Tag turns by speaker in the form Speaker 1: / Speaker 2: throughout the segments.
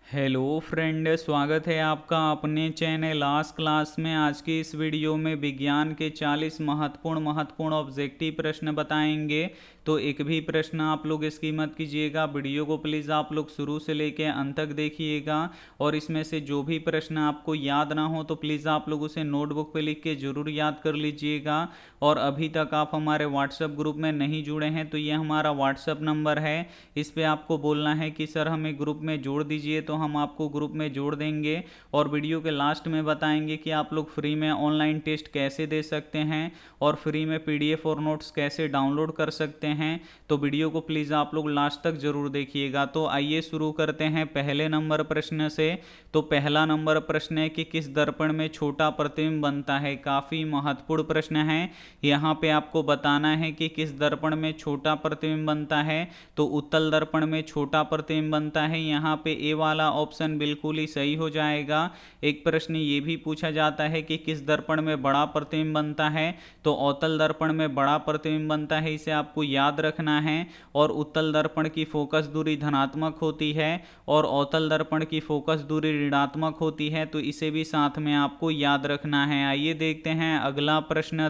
Speaker 1: Hello friend, स्वागत है आपका अपने चैनल आज क्लास में। आज की इस वीडियो में विज्ञान के 40 महत्वपूर्ण ऑब्जेक्टिव प्रश्न बताएंगे। तो एक भी प्रश्न आप लोग इसकी मत कीजिएगा। वीडियो को प्लीज़ आप लोग शुरू से लेके अंत तक देखिएगा और इसमें से जो भी प्रश्न आपको याद ना हो तो प्लीज़ आप लोग उसे नोटबुक पे लिख के ज़रूर याद कर लीजिएगा। और अभी तक आप हमारे व्हाट्सएप ग्रुप में नहीं जुड़े हैं तो ये हमारा व्हाट्सएप नंबर है, इस पर आपको बोलना है कि सर हमें ग्रुप में जोड़ दीजिए, तो हम आपको ग्रुप में जोड़ देंगे। और वीडियो के लास्ट में बताएंगे कि आप लोग फ्री में ऑनलाइन टेस्ट कैसे दे सकते हैं और फ्री में पीडीएफ और नोट्स कैसे डाउनलोड कर सकते हैं। तो वीडियो को प्लीज़ आप लोग लास्ट तक जरूर देखिएगा। तो आइए शुरू करते हैं पहले नंबर प्रश्न से। तो पहला नंबर प्रश्न है कि किस दर्पण में छोटा प्रतिबिंब बनता है। काफ़ी महत्वपूर्ण प्रश्न है। यहाँ पे आपको बताना है कि किस दर्पण में छोटा प्रतिबिंब बनता है। तो उत्तल दर्पण में छोटा प्रतिबिंब बनता है। यहाँ पे ए वाला ऑप्शन बिल्कुल ही सही हो जाएगा। एक प्रश्न ये भी पूछा जाता है कि किस दर्पण में बड़ा प्रतिबिंब बनता है। तो अवतल दर्पण में बड़ा प्रतिबिंब बनता है, इसे आपको याद रखना है। और उत्तल दर्पण की फोकस दूरी धनात्मक होती है और अवतल दर्पण की फोकस दूरी ऋणात्मक होती है, तो इसे भी साथ में आपको याद रखना है। आइए देखते हैं अगला प्रश्न,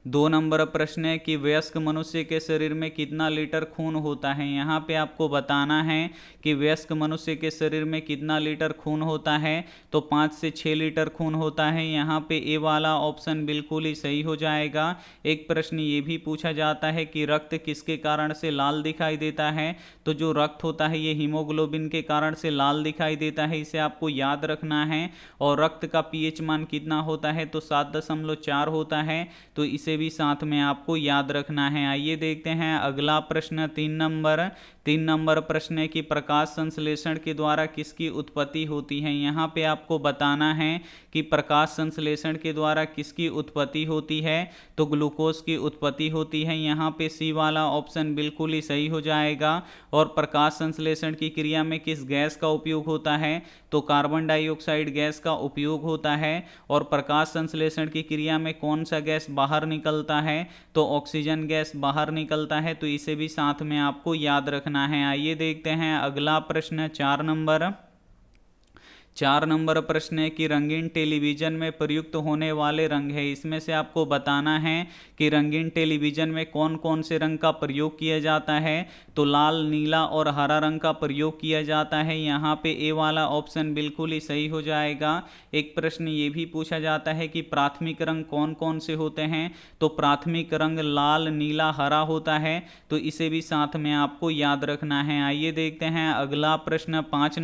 Speaker 1: 2 नंबर प्रश्न है कि वयस्क मनुष्य के शरीर में कितना लीटर खून होता है। यहाँ पे आपको बताना है कि वयस्क मनुष्य के शरीर में कितना लीटर खून होता है। तो 5 से 6 लीटर खून होता है। यहाँ पे ए वाला ऑप्शन बिल्कुल ही सही हो जाएगा। एक प्रश्न ये भी पूछा जाता है कि रक्त किसके कारण से लाल दिखाई देता है। तो जो रक्त होता है ये हीमोग्लोबिन के कारण से लाल दिखाई देता है, इसे आपको याद रखना है। और रक्त का पीएच मान कितना होता है, तो 7.4 होता है, तो इसे भी साथ में आपको याद रखना है। आइए देखते हैं अगला प्रश्न, 3 नंबर प्रश्न है कि प्रकाश संश्लेषण के द्वारा किसकी उत्पत्ति होती है। यहाँ पे आपको बताना है कि प्रकाश संश्लेषण के द्वारा किसकी उत्पत्ति होती है। तो ग्लूकोज की उत्पत्ति होती है। यहाँ पे सी वाला ऑप्शन बिल्कुल ही सही हो जाएगा। और प्रकाश संश्लेषण की क्रिया में किस गैस का उपयोग होता है। तो कार्बन डाइऑक्साइड गैस का उपयोग होता है। और प्रकाश संश्लेषण की क्रिया में कौन सा गैस बाहर निकलता है। तो ऑक्सीजन गैस बाहर निकलता है, तो इसे भी साथ में आपको याद रखना है। आइए देखते हैं अगला प्रश्न, 4 नंबर प्रश्न है कि रंगीन टेलीविजन में प्रयुक्त होने वाले रंग है। इसमें से आपको बताना है कि रंगीन टेलीविजन में कौन कौन से रंग का प्रयोग किया जाता है। तो लाल, नीला और हरा रंग का प्रयोग किया जाता है। यहाँ पे ए वाला ऑप्शन बिल्कुल ही सही हो जाएगा। एक प्रश्न ये भी पूछा जाता है कि प्राथमिक रंग कौन कौन से होते हैं। तो प्राथमिक रंग लाल, नीला, हरा होता है, तो इसे भी साथ में आपको याद रखना है। आइए देखते हैं अगला प्रश्न, 5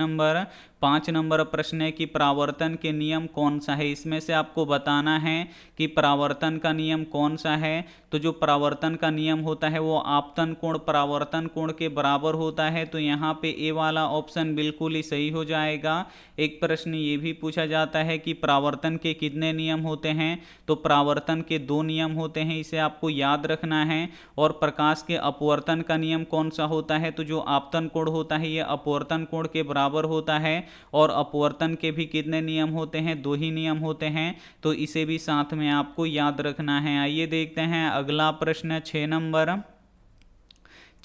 Speaker 1: नंबर प्रश्न है कि परावर्तन के नियम कौन सा है। इसमें से आपको बताना है कि परावर्तन का नियम कौन सा है। तो जो परावर्तन का नियम होता है वो आपतन कोण परावर्तन कोण के बराबर होता है, तो यहाँ पे ए वाला ऑप्शन बिल्कुल ही सही हो जाएगा। एक प्रश्न ये भी पूछा जाता है कि परावर्तन के कितने नियम होते हैं। तो परावर्तन के 2 नियम होते हैं, इसे आपको याद रखना है। और प्रकाश के अपवर्तन का नियम कौन सा होता है। तो जो आपतन कोण होता है ये अपवर्तन कोण के बराबर होता है। और अपवर्तन के भी कितने नियम होते हैं, 2 ही नियम होते हैं, तो इसे भी साथ में आपको याद रखना है। आइए देखते हैं अगला प्रश्न,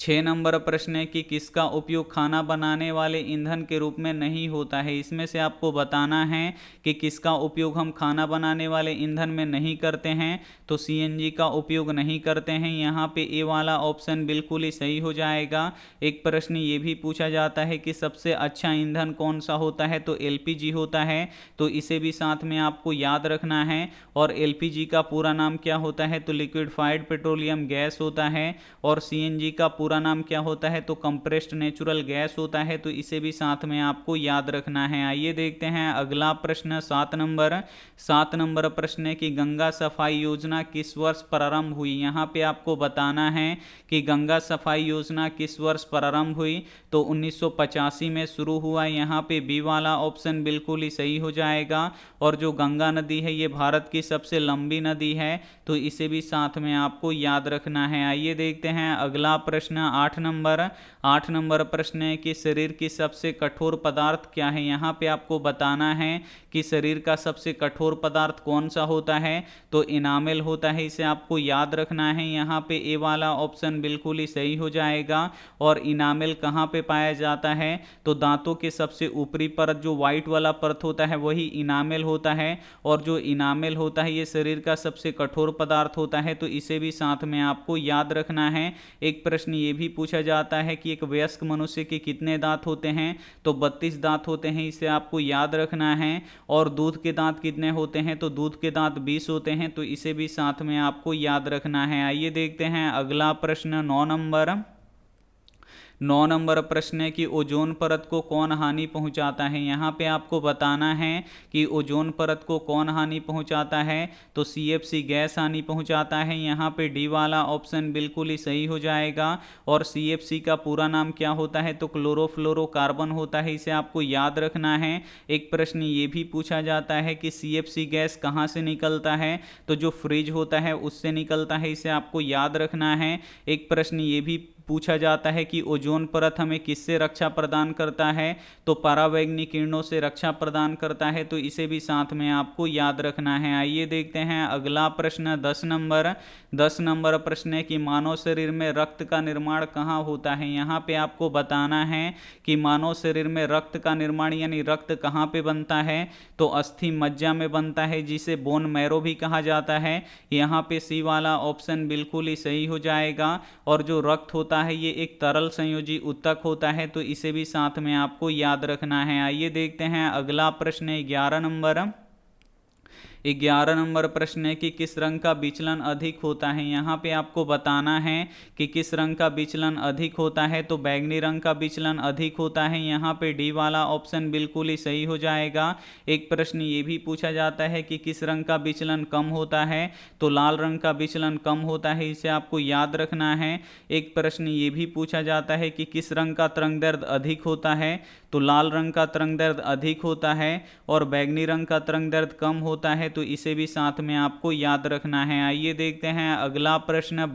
Speaker 1: 6 नंबर प्रश्न है कि किसका उपयोग खाना बनाने वाले ईंधन के रूप में नहीं होता है। इसमें से आपको बताना है कि किसका उपयोग हम खाना बनाने वाले ईंधन में नहीं करते हैं। तो सीएनजी का उपयोग नहीं करते हैं। यहाँ पे ए वाला ऑप्शन बिल्कुल ही सही हो जाएगा। एक प्रश्न ये भी पूछा जाता है कि सबसे अच्छा ईंधन कौन सा होता है। तो एलपीजी होता है, तो इसे भी साथ में आपको याद रखना है। और एलपीजी का पूरा नाम क्या होता है। तो लिक्विफाइड पेट्रोलियम गैस होता है। और सीएनजी का पूरा नाम क्या होता है। तो कंप्रेस्ड नेचुरल गैस होता है, तो इसे भी साथ में आपको याद रखना है। आइए देखते हैं अगला प्रश्न, 7 नंबर प्रश्न है कि गंगा सफाई योजना किस वर्ष प्रारंभ हुई। यहाँ पे आपको बताना है कि गंगा सफाई योजना किस वर्ष प्रारंभ हुई। तो 1985 में शुरू हुआ। यहाँ पे बी वाला ऑप्शन बिल्कुल ही सही हो जाएगा। और जो गंगा नदी है ये भारत की सबसे लंबी नदी है, तो इसे भी साथ में आपको याद रखना है। आइए देखते हैं अगला प्रश्न, आठ नंबर प्रश्न है कि शरीर की सबसे कठोर पदार्थ क्या है। यहाँ पे आपको बताना है कि शरीर का सबसे कठोर पदार्थ कौन सा होता है, तो इनामेल होता है, इसे आपको याद रखना है। यहाँ पे ए वाला ऑप्शन बिल्कुल ही सही हो जाएगा। और इनामेल कहाँ पे पाया जाता है, तो दांतों के सबसे ऊपरी परत जो व्हाइट वाला परत होता है वही इनामेल होता है। और जो इनामेल होता है ये शरीर का सबसे कठोर पदार्थ होता है, तो इसे भी साथ में आपको याद रखना है। एक प्रश्न ये भी पूछा जाता है कि एक वयस्क मनुष्य के कितने दांत होते हैं, तो 32 दांत होते हैं, इसे आपको याद रखना है। और दूध के दांत कितने होते हैं, तो दूध के दांत 20 होते हैं, तो इसे भी साथ में आपको याद रखना है। आइए देखते हैं अगला प्रश्न 9 नंबर प्रश्न है कि ओजोन परत को कौन हानि पहुंचाता है। यहाँ पे आपको बताना है कि ओजोन परत को कौन हानि पहुंचाता है, तो CFC गैस हानि पहुंचाता है। यहाँ पे डी वाला ऑप्शन बिल्कुल ही सही हो जाएगा। और CFC का पूरा नाम क्या होता है, तो क्लोरोफ्लोरोकार्बन होता है, इसे आपको याद रखना है। एक प्रश्न ये भी पूछा जाता है कि CFC गैस कहाँ से निकलता है, तो जो फ्रिज होता है उससे निकलता है, इसे आपको याद रखना है। एक प्रश्न ये भी पूछा जाता है कि ओजोन परत हमें किससे रक्षा प्रदान करता है, तो परावैंगनिक किरणों से रक्षा प्रदान करता है, तो इसे भी साथ में आपको याद रखना है। आइए देखते हैं अगला प्रश्न 10 नंबर प्रश्न है कि मानव शरीर में रक्त का निर्माण कहाँ होता है। यहाँ पे आपको बताना है कि मानव शरीर में रक्त का निर्माण यानी रक्त कहाँ पे बनता है, तो अस्थि मज्जा में बनता है, जिसे बोन मैरो भी कहा जाता है। यहाँ पे सी वाला ऑप्शन बिल्कुल ही सही हो जाएगा। और जो रक्त होता है ये एक तरल संयोजी ऊतक होता है, तो इसे भी साथ में आपको याद रखना है। आइए देखते हैं अगला प्रश्न 11 नंबर प्रश्न है कि किस रंग का विचलन अधिक होता है। यहाँ पे आपको बताना है कि किस रंग का विचलन अधिक होता है, तो बैंगनी रंग का विचलन अधिक होता है। यहाँ पे डी वाला ऑप्शन बिल्कुल ही सही हो जाएगा। एक प्रश्न ये भी पूछा जाता है कि किस रंग का विचलन कम होता है, तो लाल रंग का विचलन कम होता है, इसे आपको याद रखना है। एक प्रश्न ये भी पूछा जाता है कि किस रंग का तरंग दैर्ध्य अधिक होता है, तो लाल रंग का तरंग दैर्ध्य अधिक होता है। और बैंगनी रंग का तरंग दैर्ध्य कम होता है, तो इसे भी साथ में आपको याद रखना है। आइए देखते हैं अगला प्रश्न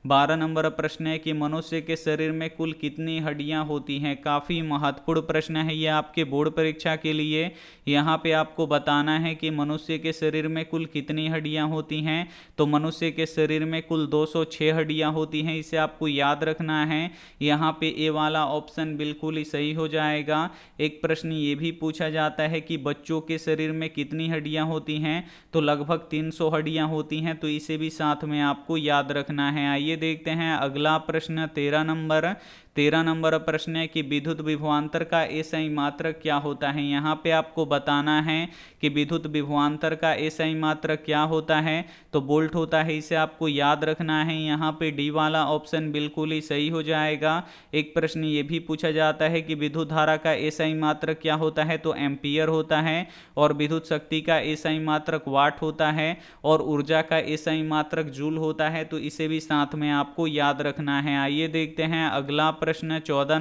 Speaker 1: 12 नंबर प्रश्न है कि मनुष्य के शरीर में कुल कितनी हड्डियां होती हैं। काफ़ी महत्वपूर्ण प्रश्न है ये आपके बोर्ड परीक्षा के लिए। यहाँ पे आपको बताना है कि मनुष्य के शरीर में कुल कितनी हड्डियां होती हैं, तो मनुष्य के शरीर में कुल 206 हड्डियां होती हैं, इसे आपको याद रखना है। यहाँ पे ए वाला ऑप्शन बिल्कुल ही सही हो जाएगा। एक प्रश्न ये भी पूछा जाता है कि बच्चों के शरीर में कितनी हड्डियां होती हैं, तो लगभग 300 हड्डियां होती हैं, तो इसे भी साथ में आपको याद रखना है। आइए देखते हैं अगला प्रश्न 13 नंबर प्रश्न है कि विद्युत विभवांतर का एसआई मात्रक क्या होता है। यहाँ पे आपको बताना है कि विद्युत विभवांतर का एसआई मात्रक क्या होता है, तो वोल्ट होता है, इसे आपको याद रखना है। यहाँ पे डी वाला ऑप्शन बिल्कुल ही सही हो जाएगा। एक प्रश्न ये भी पूछा जाता है कि विद्युत धारा का एसआई मात्रक क्या होता है, तो एम्पियर होता है। और विद्युत शक्ति का एसआई मात्रक वाट होता है। और ऊर्जा का एसआई मात्रक जूल होता है, तो इसे भी साथ में आपको याद रखना है। आइए देखते हैं अगला प्रश्न 14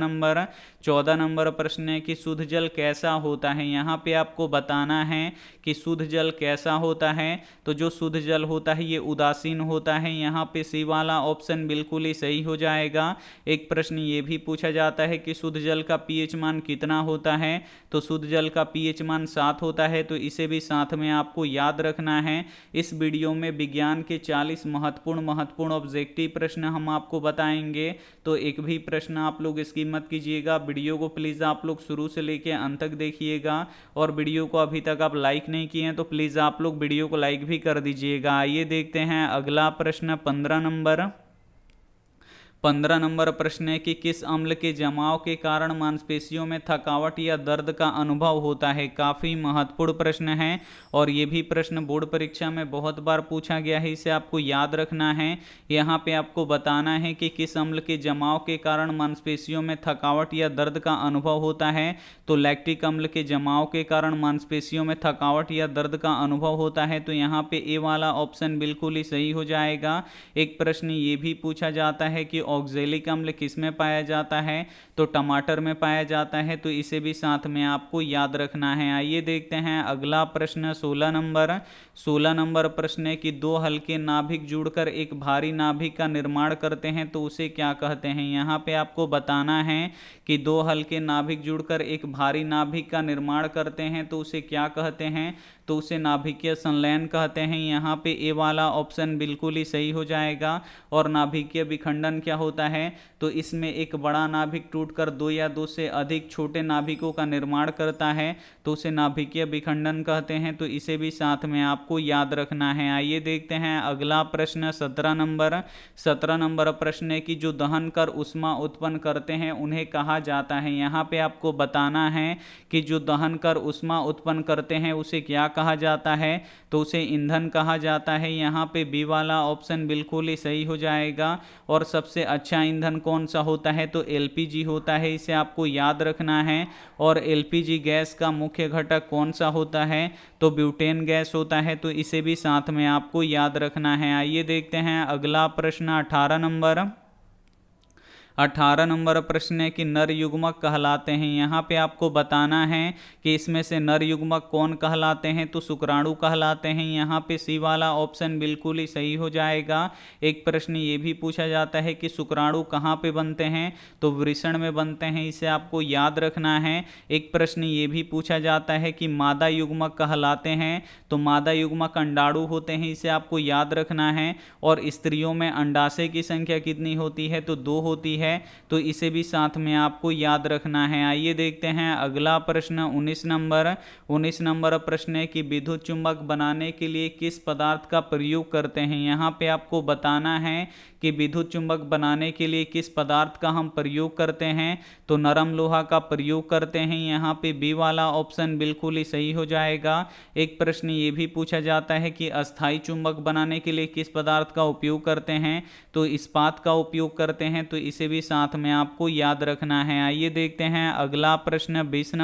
Speaker 1: नंबर प्रश्न है कि शुद्ध जल कैसा होता है। यहाँ पे आपको बताना है कि शुद्ध जल कैसा होता है, तो जो शुद्ध जल होता है ये उदासीन होता है। यहाँ पे सी वाला ऑप्शन बिल्कुल ही सही हो जाएगा। एक प्रश्न ये भी पूछा जाता है कि शुद्ध जल का पीएच मान कितना होता है, तो शुद्ध जल का पीएच मान 7 होता है, तो इसे भी साथ में आपको याद रखना है। इस वीडियो में विज्ञान के 40 महत्वपूर्ण ऑब्जेक्टिव प्रश्न हम आपको बताएंगे, तो एक भी प्रश्न आप लोग इसकी मत कीजिएगा। वीडियो को प्लीज़ आप लोग शुरू से लेकर अंत तक देखिएगा। और वीडियो को अभी तक आप लाइक नहीं किए हैं तो प्लीज़ आप लोग वीडियो को लाइक भी कर दीजिएगा। आइए देखते हैं अगला प्रश्न 15 नंबर प्रश्न है कि किस अम्ल के जमाव के कारण मांसपेशियों में थकावट या दर्द का अनुभव होता है। काफ़ी महत्वपूर्ण प्रश्न है और ये भी प्रश्न बोर्ड परीक्षा में बहुत बार पूछा गया है, इसे आपको याद रखना है। यहाँ पे आपको बताना है कि किस अम्ल के जमाव के कारण मांसपेशियों में थकावट या दर्द का अनुभव होता है, तो लैक्टिक अम्ल के जमाव के कारण मांसपेशियों में थकावट या दर्द का अनुभव होता है, तो यहाँ पे ए वाला ऑप्शन बिल्कुल ही सही हो जाएगा। एक प्रश्न ये भी पूछा जाता है कि ऑक्जेलिक अम्ल किस में पाया जाता है, तो टमाटर में पाया जाता है, तो इसे भी साथ में आपको याद रखना है। आइए देखते हैं अगला प्रश्न 16 नंबर प्रश्न है कि दो हल्के नाभिक जुड़कर एक भारी नाभिक का निर्माण करते हैं तो उसे क्या कहते हैं। यहाँ पे आपको बताना है कि दो हल्के नाभिक जुड़कर एक भारी नाभिक का निर्माण करते हैं तो उसे क्या कहते हैं, तो उसे नाभिकीय संलयन कहते हैं। यहाँ पे ए वाला ऑप्शन बिल्कुल ही सही हो जाएगा। और नाभिकीय विखंडन क्या होता है, तो इसमें एक बड़ा नाभिक टूटकर दो या दो से अधिक छोटे नाभिकों का निर्माण करता है तो उसे नाभिकीय विखंडन कहते हैं, तो इसे भी साथ में आपको याद रखना है। आइए देखते हैं अगला प्रश्न 17 नंबर प्रश्न है कि जो दहन कर उष्मा उत्पन्न करते हैं उन्हें कहा जाता है। यहाँ पे आपको बताना है कि जो दहन कर उष्मा उत्पन्न करते हैं उसे क्या कहा जाता है, तो उसे ईंधन कहा जाता है। यहाँ पे बी वाला ऑप्शन बिल्कुल ही सही हो जाएगा। और सबसे अच्छा ईंधन कौन सा होता है, तो एलपीजी होता है, इसे आपको याद रखना है। और एलपीजी गैस का मुख्य घटक कौन सा होता है, तो ब्यूटेन गैस होता है, तो इसे भी साथ में आपको याद रखना है। आइए देखते हैं अगला प्रश्न 18 नंबर प्रश्न है कि नर युग्मक कहलाते हैं। यहाँ पे आपको बताना है कि इसमें से नर युग्मक कौन कहलाते हैं, तो शुक्राणु कहलाते हैं। यहाँ पे सी वाला ऑप्शन बिल्कुल ही सही हो जाएगा। एक प्रश्न ये भी पूछा जाता है कि शुक्राणु कहाँ पे बनते हैं, तो वृषण में बनते हैं, इसे आपको याद रखना है। एक प्रश्न ये भी पूछा जाता है कि मादा युग्मक कहलाते हैं, तो मादा युग्मक अंडाणु होते हैं, इसे आपको याद रखना है। और स्त्रियों में अंडाशय की संख्या कितनी होती है, तो 2 होती है, तो इसे भी साथ में आपको याद रखना है। आइए देखते हैं अगला प्रश्न 19 नंबर प्रश्न है कि विद्युत चुंबक बनाने के लिए किस पदार्थ का प्रयोग करते हैं। यहाँ पे आपको बताना है कि विद्युत चुंबक बनाने के लिए किस पदार्थ का हम प्रयोग करते हैं, तो नरम लोहा का प्रयोग करते हैं। यहाँ पे बी वाला ऑप्शन बिल्कुल ही सही हो जाएगा। एक प्रश्न ये भी पूछा जाता है कि अस्थायी चुंबक बनाने के लिए किस पदार्थ का उपयोग करते हैं, तो इस्पात का उपयोग करते हैं, तो इसे भी साथ में आपको याद रखना है। आइए देखते हैं अगला प्रश्न 20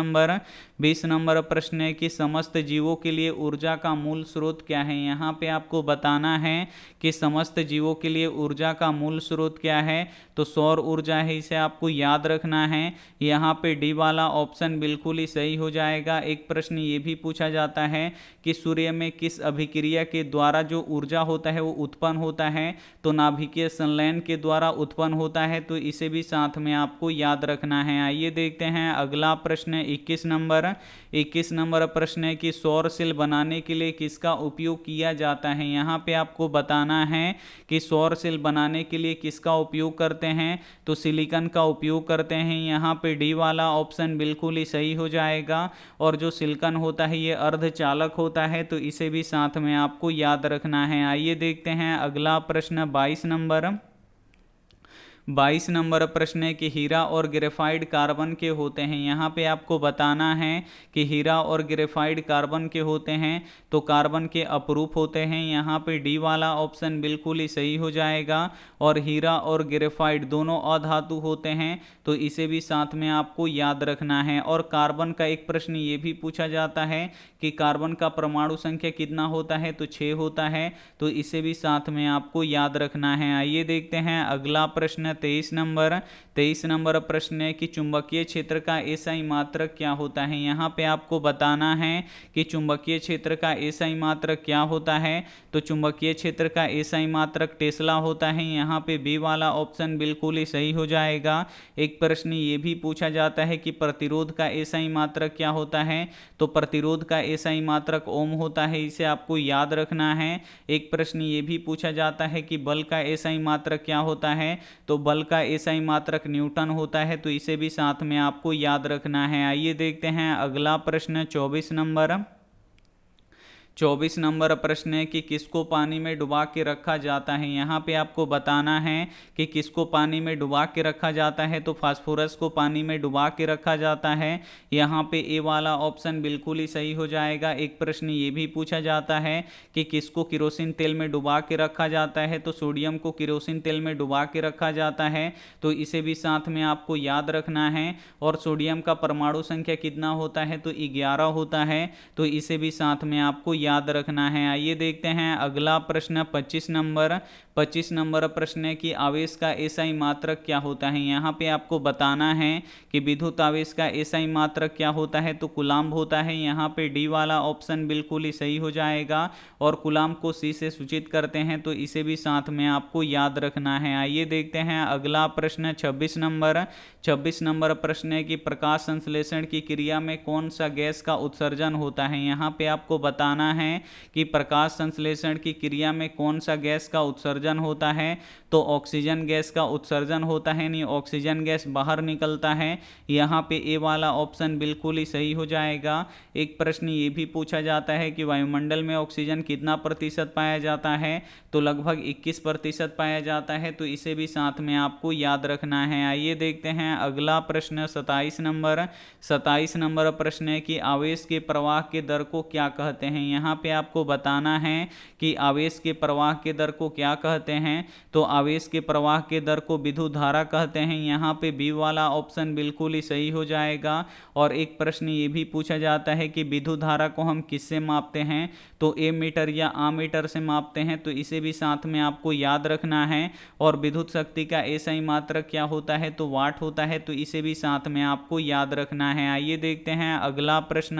Speaker 1: नंबर प्रश्न है कि समस्त जीवों के लिए ऊर्जा का मूल स्रोत क्या है। यहाँ पे आपको बताना है कि समस्त जीवों के लिए ऊर्जा का मूल स्रोत क्या है, तो सौर ऊर्जा है, इसे आपको याद रखना है। यहाँ पे डी वाला ऑप्शन बिल्कुल ही सही हो जाएगा। एक प्रश्न ये भी पूछा जाता है कि सूर्य में किस अभिक्रिया के द्वारा जो ऊर्जा होता है वो उत्पन्न होता है, तो नाभिकीय संलयन के द्वारा उत्पन्न होता है, तो इसे भी साथ में आपको याद रखना है। आइए देखते हैं अगला प्रश्न 21 नंबर प्रश्न है कि सौर सेल बनाने के लिए किसका उपयोग किया जाता है। यहाँ पे आपको बताना है कि सौर सेल बनाने के लिए किसका उपयोग करते हैं, तो सिलिकॉन का उपयोग करते हैं। यहाँ पे डी वाला ऑप्शन बिल्कुल ही सही हो जाएगा। और जो सिलिकॉन होता है ये अर्धचालक होता है, तो इसे भी साथ में आपको याद रखना है। आइए देखते हैं अगला प्रश्न 22 नंबर प्रश्न है कि हीरा और ग्रेफाइट कार्बन के होते हैं। यहाँ पे आपको बताना है कि हीरा और ग्रेफाइट कार्बन के होते हैं, तो कार्बन के अपरूप होते हैं। यहाँ पे डी वाला ऑप्शन बिल्कुल ही सही हो जाएगा। और हीरा और ग्रेफाइट दोनों अधातु होते हैं, तो इसे भी साथ में आपको याद रखना है। और कार्बन का एक प्रश्न ये भी पूछा जाता है कि कार्बन का परमाणु संख्या कितना होता है, तो 6 होता है, तो इसे भी साथ में आपको याद रखना है। आइए देखते हैं अगला प्रश्न 23 नंबर प्रश्न है कि चुंबकीय क्षेत्र का एसआई मात्रक क्या होता है। यहाँ पे आपको बताना है कि चुंबकीय क्षेत्र का एसआई मात्रक क्या होता है, तो चुंबकीय क्षेत्र का एसआई मात्रक टेस्ला होता है। यहाँ पे बी वाला ऑप्शन बिल्कुल ही सही हो जाएगा। एक प्रश्न ये भी पूछा जाता है कि प्रतिरोध का एसआई मात्रक क्या होता है, तो प्रतिरोध का एसआई मात्रक ओम होता है, इसे आपको याद रखना है। एक प्रश्न ये भी पूछा जाता है कि बल का एसआई मात्रक क्या होता है, तो बल का एसआई मात्रक न्यूटन होता है, तो इसे भी साथ में आपको याद रखना है। आइए देखते हैं अगला प्रश्न 24 नंबर प्रश्न है कि किसको पानी में डुबा के रखा जाता है। यहाँ पे आपको बताना है कि किसको पानी में डुबा के रखा जाता है, तो फास्फोरस को पानी में डुबा के रखा जाता है। यहाँ पे ए वाला ऑप्शन बिल्कुल ही सही हो जाएगा। एक प्रश्न ये भी पूछा जाता है कि किसको किरोसिन तेल में डुबा के रखा जाता है, तो सोडियम को किरोसिन तेल में डुबा के रखा जाता है, तो इसे भी साथ में आपको याद रखना है। और सोडियम का परमाणु संख्या कितना होता है, तो 11 होता है, तो इसे भी साथ में आपको याद रखना है। आइए देखते हैं अगला प्रश्न 25 25 नंबर प्रश्न है कि आवेश का एसआई मात्रक क्या होता है। यहाँ पे आपको बताना है कि विद्युत आवेश का एसआई मात्रक क्या होता है, तो कूलाम्ब होता है। यहाँ पे डी वाला ऑप्शन बिल्कुल ही सही हो जाएगा और कूलाम्ब को सी से सूचित करते हैं, तो इसे भी साथ में आपको याद रखना है। आइए देखते हैं अगला प्रश्न 26 नंबर प्रश्न है कि प्रकाश संश्लेषण की क्रिया में कौन सा गैस का उत्सर्जन होता है। यहाँ पे आपको बताना है कि प्रकाश संश्लेषण की क्रिया में कौन सा गैस का उत्सर्जन होता है, तो ऑक्सीजन गैस का उत्सर्जन होता है, नहीं ऑक्सीजन गैस बाहर निकलता है। यहाँ पे ए वाला ऑप्शन बिल्कुल ही सही हो जाएगा। एक प्रश्न ये भी पूछा जाता है कि वायुमंडल में ऑक्सीजन कितना प्रतिशत पाया जाता है, तो लगभग 21% पाया जाता है, तो इसे भी साथ में आपको याद रखना है। आइए देखते हैं अगला प्रश्न 27 नंबर प्रश्न है कि आवेश के प्रवाह के दर को क्या कहते हैं। यहाँ पे आपको बताना है कि आवेश के प्रवाह के दर को क्या कहते हैं, तो आवेश के प्रवाह के दर को विद्युत धारा कहते हैं। यहाँ पे बी वाला ऑप्शन बिल्कुल ही सही हो जाएगा। और एक प्रश्न ये भी पूछा जाता है कि विद्युत धारा को हम किससे मापते हैं, तो एमीटर या आमीटर से मापते हैं, तो इसे भी साथ में आपको याद रखना है। और विद्युत शक्ति का एसआई मात्रक क्या होता है, तो वाट होता है, तो इसे भी साथ में आपको याद रखना है। आइए देखते हैं अगला प्रश्न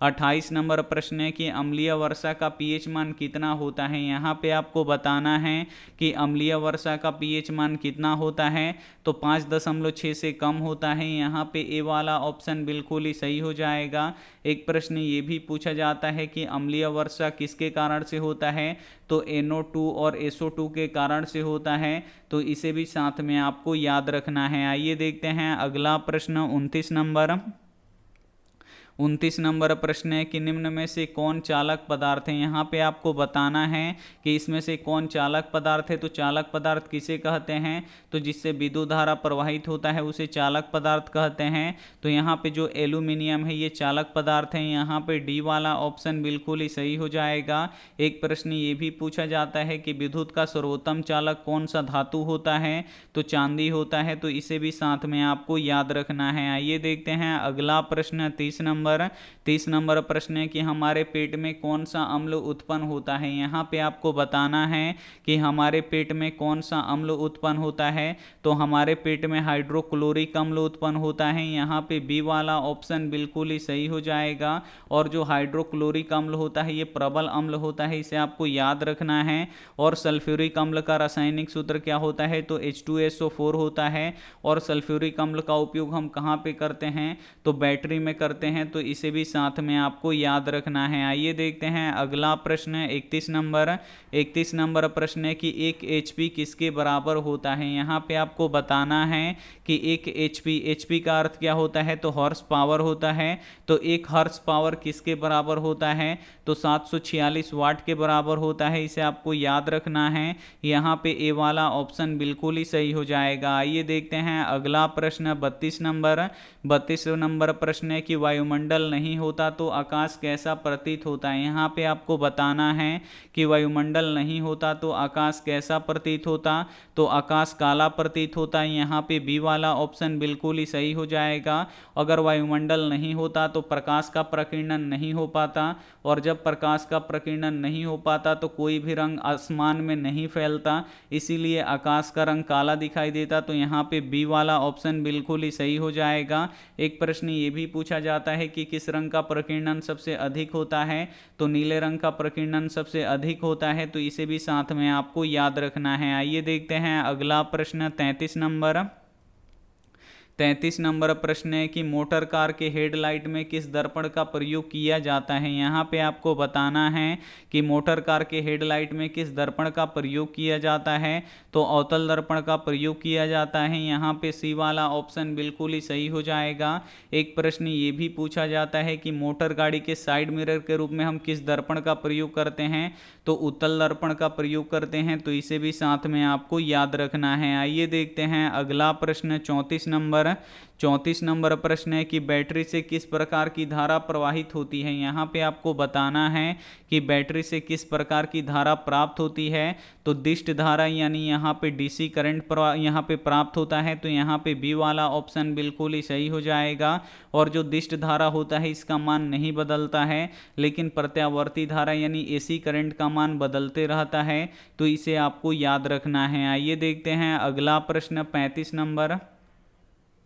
Speaker 1: 28 नंबर प्रश्न है कि अम्लीय वर्षा का पीएच मान कितना होता है। यहाँ पे आपको बताना है कि अम्लीय वर्षा का पीएच मान कितना होता है, तो 5.6 से कम होता है। यहाँ पे ए वाला ऑप्शन बिल्कुल ही सही हो जाएगा। एक प्रश्न ये भी पूछा जाता है कि अम्लीय वर्षा किसके कारण से होता है, तो NO2 और SO2 के कारण से होता है, तो इसे भी साथ में आपको याद रखना है। आइए देखते हैं अगला प्रश्न 29 नंबर प्रश्न है कि निम्न में से कौन चालक पदार्थ है। यहाँ पे आपको बताना है कि इसमें से कौन चालक पदार्थ है, तो चालक पदार्थ किसे कहते हैं, तो जिससे विद्युत धारा प्रवाहित होता है उसे चालक पदार्थ कहते हैं। तो यहाँ पे जो एल्यूमिनियम है ये चालक पदार्थ है। यहाँ पे डी वाला ऑप्शन बिल्कुल ही सही हो जाएगा। एक प्रश्न ये भी पूछा जाता है कि विद्युत का सर्वोत्तम चालक कौन सा धातु होता है, तो चांदी होता है, तो इसे भी साथ में आपको याद रखना है। आइए देखते हैं अगला प्रश्न 30 नंबर प्रश्न है कि हमारे पेट में कौन सा अम्ल उत्पन्न होता है। यहाँ पे आपको बताना है कि हमारे पेट में कौन सा अम्ल उत्पन्न होता है, तो हमारे पेट में हाइड्रोक्लोरिक अम्ल उत्पन्न होता है। यहाँ पे बी वाला ऑप्शन बिल्कुल ही सही हो जाएगा। और जो हाइड्रोक्लोरिक अम्ल होता है ये प्रबल अम्ल होता है, इसे आपको याद रखना है। और सल्फ्यूरिक अम्ल का रासायनिक सूत्र क्या होता है, तो H2SO4 होता है। और सल्फ्यूरिक अम्ल का उपयोग हम कहाँ पे करते हैं, तो बैटरी में करते हैं, तो इसे भी साथ में आपको याद रखना है। आइए देखते हैं अगला प्रश्न 31 नंबर प्रश्न है कि 1 HP किसके बराबर होता है। यहाँ पे आपको बताना है कि 1 HP का अर्थ क्या होता है, तो हॉर्स पावर होता है। तो 1 हॉर्स पावर किसके बराबर होता है, तो 746 वाट के बराबर होता है, इसे आपको याद रखना है। यहाँ पे ए वाला ऑप्शन बिल्कुल ही सही हो जाएगा। आइए देखते हैं अगला प्रश्न 32 नंबर प्रश्न है कि वायुमंडल नहीं होता तो आकाश कैसा प्रतीत होता है। यहाँ पे आपको बताना है कि वायुमंडल नहीं होता तो आकाश कैसा प्रतीत होता, तो आकाश काला प्रतीत होता है। यहाँ पे बी वाला ऑप्शन बिल्कुल ही सही हो जाएगा। अगर वायुमंडल नहीं होता तो प्रकाश का प्रकीर्णन नहीं हो पाता, और जब प्रकाश का प्रकीर्णन नहीं हो पाता तो कोई भी रंग आसमान में नहीं फैलता, इसीलिए आकाश का रंग काला दिखाई देता। तो यहाँ पे बी वाला ऑप्शन बिल्कुल ही सही हो जाएगा। एक प्रश्न ये भी पूछा जाता है कि किस रंग का प्रकीर्णन सबसे अधिक होता है, तो नीले रंग का प्रकीर्णन सबसे अधिक होता है, तो इसे भी साथ में आपको याद रखना है। आइए देखते हैं अगला प्रश्न 33 नंबर प्रश्न है कि मोटर कार के हेडलाइट में किस दर्पण का प्रयोग किया जाता है। यहाँ पे आपको बताना है कि मोटर कार के हेडलाइट में किस दर्पण का प्रयोग किया जाता है, तो अवतल दर्पण का प्रयोग किया जाता है। यहाँ पे सी वाला ऑप्शन बिल्कुल ही सही हो जाएगा। एक प्रश्न ये भी पूछा जाता है कि मोटर गाड़ी के साइड मिरर के रूप में हम किस दर्पण का प्रयोग करते हैं, तो उत्तल दर्पण का प्रयोग करते हैं, तो इसे भी साथ में आपको याद रखना है। आइए देखते हैं अगला प्रश्न 34 नंबर। 34 नंबर प्रश्न है कि बैटरी से किस प्रकार की धारा प्रवाहित होती है। यहाँ पे आपको बताना है कि बैटरी से किस प्रकार की धारा प्राप्त होती है। तो दिष्ट धारा यानी यहाँ पे डीसी करंट यहाँ पे प्राप्त होता है, तो यहाँ पे बी वाला ऑप्शन बिल्कुल ही सही हो जाएगा। और जो दिष्ट धारा होता है इसका मान नहीं बदलता है, लेकिन प्रत्यावर्ती धारा यानी एसी करंट का मान बदलते रहता है, तो इसे आपको याद रखना है। आइए देखते हैं अगला प्रश्न 35 नंबर।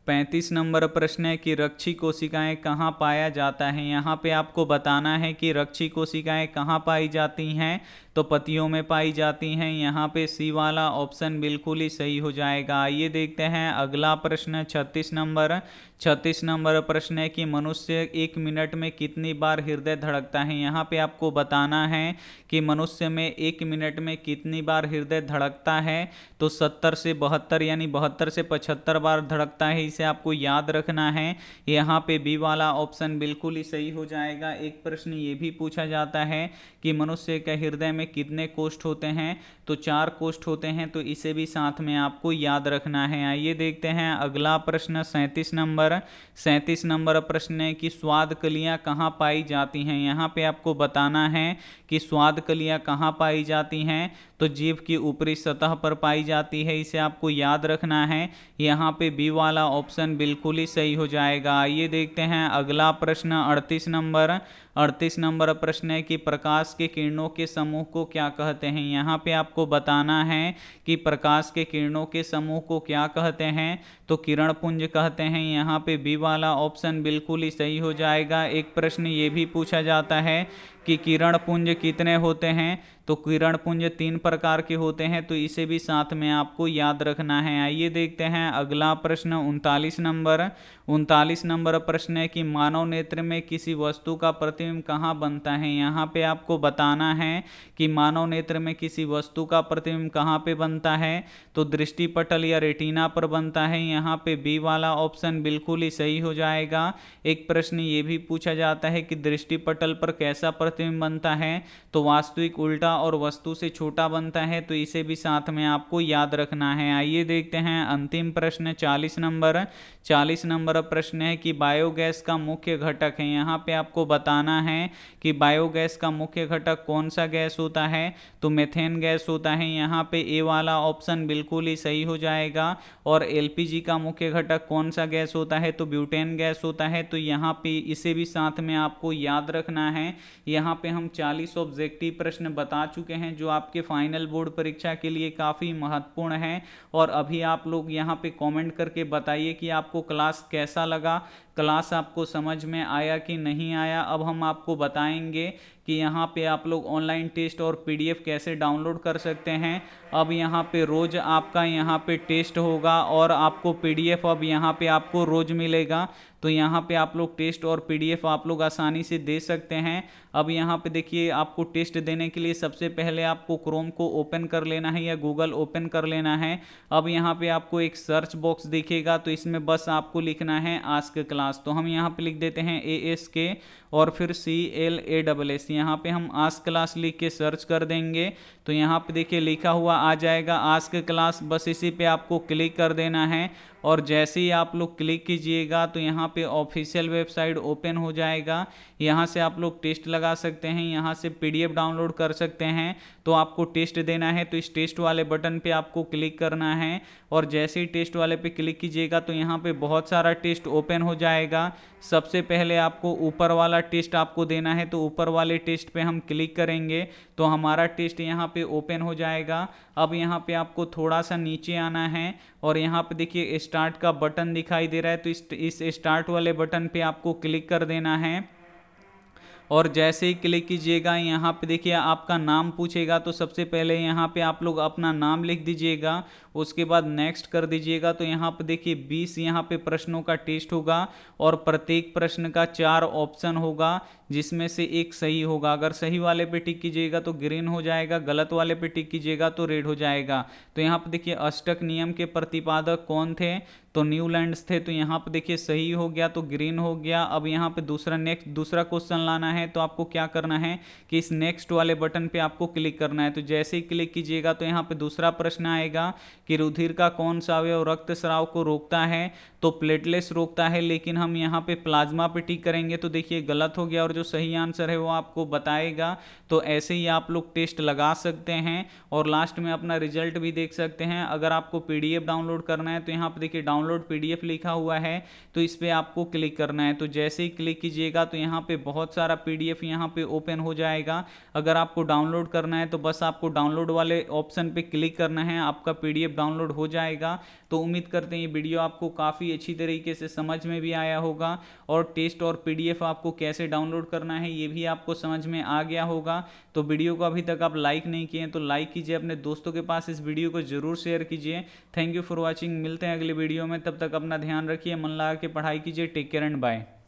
Speaker 1: 35 नंबर प्रश्न है कि रक्षी कोशिकाएं कहाँ पाया जाता है। यहाँ पे आपको बताना है कि रक्षी कोशिकाएं कहाँ पाई जाती हैं। तो पतियों में पाई जाती हैं। यहाँ पे सी वाला ऑप्शन बिल्कुल ही सही हो जाएगा। आइए देखते हैं अगला प्रश्न 36 नंबर। 36 नंबर प्रश्न है कि मनुष्य 1 मिनट में कितनी बार हृदय धड़कता है। यहाँ पे आपको बताना है कि मनुष्य में 1 मिनट में कितनी बार हृदय धड़कता है। तो 70 से 72 यानी 72 से 75 बार धड़कता है, इसे आपको याद रखना है। यहाँ पे बी वाला ऑप्शन बिल्कुल ही सही हो जाएगा। एक प्रश्न ये भी पूछा जाता है कि मनुष्य के हृदय में कितने कोष्ठ होते हैं। तो 4 कोष्ठ होते हैं, तो इसे भी साथ में आपको याद रखना है। आइए देखते हैं अगला प्रश्न 37 नंबर। 37 नंबर प्रश्न है कि स्वाद कलियां कहाँ पाई जाती हैं। यहाँ पे आपको बताना है कि स्वाद कलियां कहाँ पाई जाती हैं। तो जीभ की ऊपरी सतह पर पाई जाती है, इसे आपको याद रखना है। यहाँ पे बी वाला ऑप्शन बिल्कुल ही सही हो जाएगा। आइए देखते हैं अगला प्रश्न 38 नंबर। 38 नंबर प्रश्न है कि प्रकाश के किरणों के समूह को क्या कहते हैं। यहाँ पे आपको बताना है कि प्रकाश के किरणों के समूह को क्या कहते हैं। तो किरण पुंज कहते हैं। यहाँ पे बी वाला ऑप्शन बिल्कुल ही सही हो जाएगा। एक प्रश्न ये भी पूछा जाता है कि किरण पुंज कितने होते हैं। तो किरण पुंज 3 प्रकार के होते हैं, तो इसे भी साथ में आपको याद रखना है। आइए देखते हैं अगला प्रश्न 39 नंबर। 39 नंबर प्रश्न है कि मानव नेत्र में किसी वस्तु का प्रतिबिंब कहाँ बनता है। यहाँ पे आपको बताना है कि मानव नेत्र में किसी वस्तु का प्रतिबिंब कहाँ पे बनता है। तो दृष्टिपटल या रेटिना पर बनता है। यहाँ पे बी वाला ऑप्शन बिल्कुल ही सही हो जाएगा। एक प्रश्न ये भी पूछा जाता है कि दृष्टिपटल पर कैसा प्रतिबिंब बनता है। तो वास्तविक उल्टा और वस्तु से छोटा बनता है, तो इसे भी साथ में आपको याद रखना है। आइए देखते हैं अंतिम प्रश्न 40 नंबर। 40 नंबर प्रश्न है कि बायोगैस का मुख्य घटक है। यहाँ पे आपको बताना है कि बायोगैस का मुख्य घटक कौन सा गैस होता है। तो मेथेन गैस होता है। यहाँ पे ए वाला ऑप्शन बिल्कुल ही सही हो जाएगा। और एलपीजी का मुख्य घटक कौन सा गैस होता है। तो ब्यूटेन गैस होता है। तो यहाँ पे इसे भी साथ में आपको याद रखना है। यहाँ पे हम 40 ऑब्जेक्टिव प्रश्न बता चुके हैं, जो आपके फाइनल बोर्ड परीक्षा के लिए काफ़ी महत्वपूर्ण है। और अभी आप लोग यहाँ पे कमेंट करके बताइए कि आपको क्लास कैसा लगा, क्लास आपको समझ में आया कि नहीं आया। अब हम आपको बताएंगे कि यहाँ पे आप लोग ऑनलाइन टेस्ट और पीडीएफ कैसे डाउनलोड कर सकते हैं। अब यहाँ पे रोज़ आपका यहाँ पे टेस्ट होगा और आपको पीडीएफ अब यहाँ पे आपको रोज़ मिलेगा। तो यहाँ पे आप लोग टेस्ट और पीडीएफ आप लोग आसानी से दे सकते हैं। अब यहाँ पे देखिए, आपको टेस्ट देने के लिए सबसे पहले आपको क्रोम को ओपन कर लेना है या गूगल ओपन कर लेना है। अब यहाँ पे आपको एक सर्च बॉक्स दिखेगा, तो इसमें बस आपको लिखना है आस्क क्लास। तो हम यहाँ पे लिख देते हैं ASK और फिर CLASS। यहाँ पे हम आस्क क्लास लिख के सर्च कर देंगे, तो यहाँ पे देखिए लिखा हुआ आ जाएगा आस्क क्लास। बस इसी पे आपको क्लिक कर देना है। और जैसे ही आप लोग क्लिक कीजिएगा तो यहाँ पे ऑफिशियल वेबसाइट ओपन हो जाएगा। यहाँ से आप लोग टेस्ट लगा सकते हैं, यहाँ से पीडीएफ डाउनलोड कर सकते हैं। तो आपको टेस्ट देना है, तो इस टेस्ट वाले बटन पे आपको क्लिक करना है। और जैसे ही टेस्ट वाले पे क्लिक कीजिएगा तो यहाँ पे बहुत सारा टेस्ट ओपन हो जाएगा। सबसे पहले आपको ऊपर वाला टेस्ट आपको देना है, तो ऊपर वाले टेस्ट पे हम क्लिक करेंगे तो हमारा टेस्ट यहाँ पे ओपन हो जाएगा। अब यहाँ पे आपको थोड़ा सा नीचे आना है और यहाँ पे देखिए स्टार्ट का बटन दिखाई दे रहा है, तो इस स्टार्ट वाले बटन पे आपको क्लिक कर देना है। और जैसे ही क्लिक कीजिएगा यहाँ पे देखिए आपका नाम पूछेगा, तो सबसे पहले यहाँ पे आप लोग अपना नाम लिख दीजिएगा। उसके बाद नेक्स्ट कर दीजिएगा। तो यहाँ पे देखिए 20 यहाँ पे प्रश्नों का टेस्ट होगा और प्रत्येक प्रश्न का 4 ऑप्शन होगा, जिसमें से एक सही होगा। अगर सही वाले पे टिक कीजिएगा तो ग्रीन हो जाएगा, गलत वाले पे टिक कीजिएगा तो रेड हो जाएगा। तो यहाँ पे देखिए अष्टक नियम के प्रतिपादक कौन थे। तो न्यूलैंड्स थे, तो यहाँ पे देखिए सही हो गया, तो ग्रीन हो गया। अब यहाँ पे दूसरा क्वेश्चन लाना है, तो आपको क्या करना है कि इस नेक्स्ट वाले बटन पे आपको क्लिक करना है। तो जैसे ही क्लिक कीजिएगा तो यहाँ पे दूसरा प्रश्न आएगा कि रुधिर का कौन सा अवयव रक्त स्राव को रोकता है, तो प्लेटलेट्स रोकता है, लेकिन हम यहाँ पे प्लाज्मा पे टिक करेंगे तो देखिए गलत हो गया और जो सही आंसर है वो आपको बताएगा। तो ऐसे ही आप लोग टेस्ट लगा सकते हैं और लास्ट में अपना रिजल्ट भी देख सकते हैं। अगर आपको पीडीएफ डाउनलोड करना है तो यहाँ पे देखिए डाउनलोड पीडीएफ लिखा हुआ है, तो इस पर आपको क्लिक करना है। तो जैसे ही क्लिक कीजिएगा तो यहाँ पे बहुत सारा पीडीएफ यहाँ पे ओपन हो जाएगा। अगर आपको डाउनलोड करना है तो बस आपको डाउनलोड वाले ऑप्शन पे क्लिक करना है, आपका पीडीएफ डाउनलोड हो जाएगा। तो उम्मीद करते हैं ये वीडियो आपको काफ़ी अच्छी तरीके से समझ में भी आया होगा और टेस्ट और पीडीएफ आपको कैसे डाउनलोड करना है ये भी आपको समझ में आ गया होगा। तो वीडियो को अभी तक आप लाइक नहीं किए हैं तो लाइक कीजिए, अपने दोस्तों के पास इस वीडियो को जरूर शेयर कीजिए। थैंक यू फॉर वॉचिंग, मिलते हैं अगले वीडियो में, तब तक अपना ध्यान रखिए, मन लगा के पढ़ाई कीजिए। Take care and bye.